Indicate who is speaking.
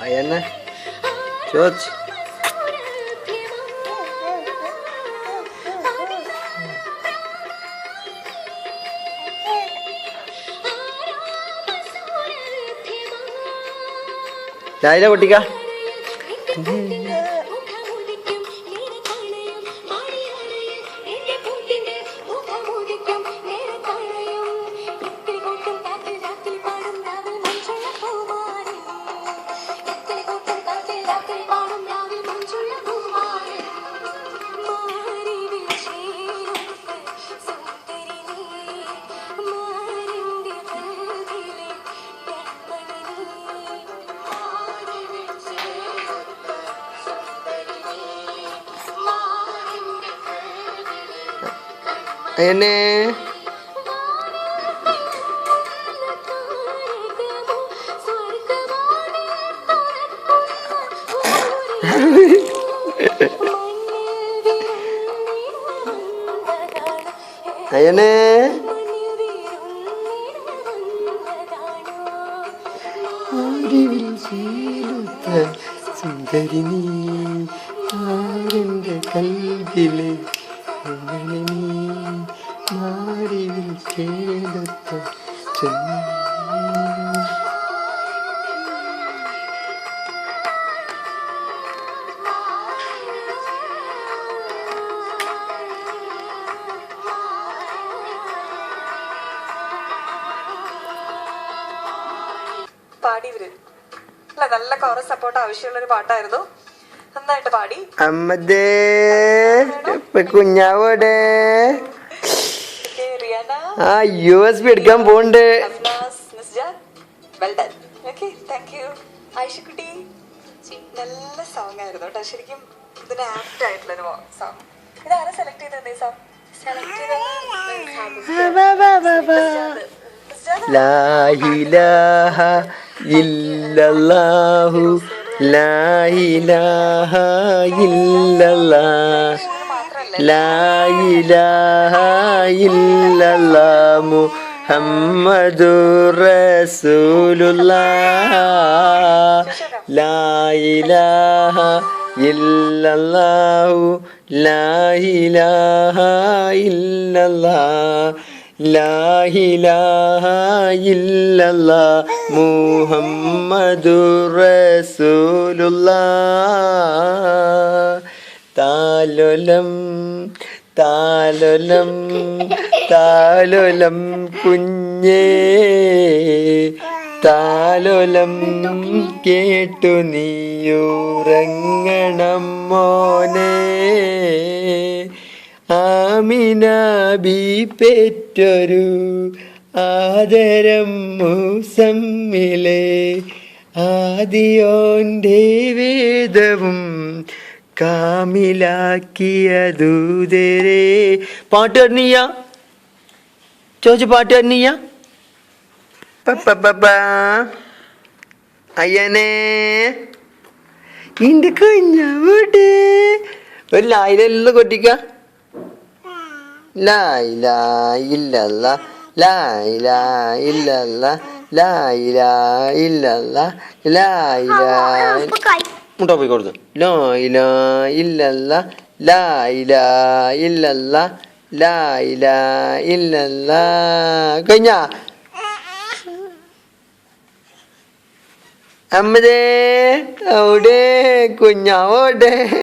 Speaker 1: Ayana, George. Laila Botika. Ayane. Ayane. സുന്ദരിനി ആരെൻ്റെ കൽവിലെ മാറിവിൽ കേടത്ത
Speaker 2: പാടി ഇവര് അല്ല, നല്ല കോറസ് സപ്പോർട്ട് ആവശ്യമുള്ള ഒരു പാട്ടായിരുന്നു. നന്നായിട്ട് പാടി.
Speaker 1: അമ്മദേ കുഞ്ഞാവോടെ ആ USB എടുക്കാൻ പോണ്ട്.
Speaker 2: ഐഷക്കുട്ടി നല്ല സോങ് ആയിരുന്നു കേട്ടോ. ശരിക്കും ഇതിന് ആപ്റ്റ് ആയിട്ടുള്ളൊരു സോങ്. ഇതാരാ സെലക്ട് ചെയ്തത്?
Speaker 1: ലാ ഇലാഹ ഇല്ലല്ലാഹു ലാ ഇലാഹ ഇല്ലല്ലാഹ് ലാ ഇലാഹ ഇല്ലല്ലാഹ് മുഹമ്മദുർ റസൂലുള്ളാഹ് ലാ ഇലാഹ ഇല്ലല്ലാഹു ലാ ഇലാഹ ഇല്ലല്ലാഹ് ലാ ഇലാഹ ഇല്ലല്ലാഹ് മുഹമ്മദുർ റസൂലുള്ളാഹ് താലോലം താലോലം താലോലം കുഞ്ഞേ താലോലം കേട്ടു നീയുറങ്ങണം മോനെ ആമിന ബി പെറ്റൊരു ആദരം മൂസമ്മിലെ ആദിയോൻ്റെ വേദവും കാമിലാക്കിയതൂതരേ. പാട്ട് തന്നെയ ചോദിച്ചു, പാട്ട് തന്നെയ അയ്യനെ ഇന്റെ കുഞ്ഞവിടെ ഒരു ലായിലെല്ലാം കൊട്ടിക്ക. ലാ ഇലാഹ ഇല്ലല്ലാഹ് ലാ ഇലാഹ ഇല്ലല്ലാഹ് ലാ ഇലാഹ ഇല്ലല്ലാഹ് ലാ ഇലാഹ മുട്ട പോയി കൊടുത്തു. ലാ ഇലാഹ ഇല്ലല്ലാഹ് ലാ ഇലാഹ ഇല്ലല്ലാഹ് ലാ ഇലാഹ ഇല്ലല്ലാഹ്. കഴിഞ്ഞ അമ്മതേ അവിടെ കുഞ്ഞാവോടെ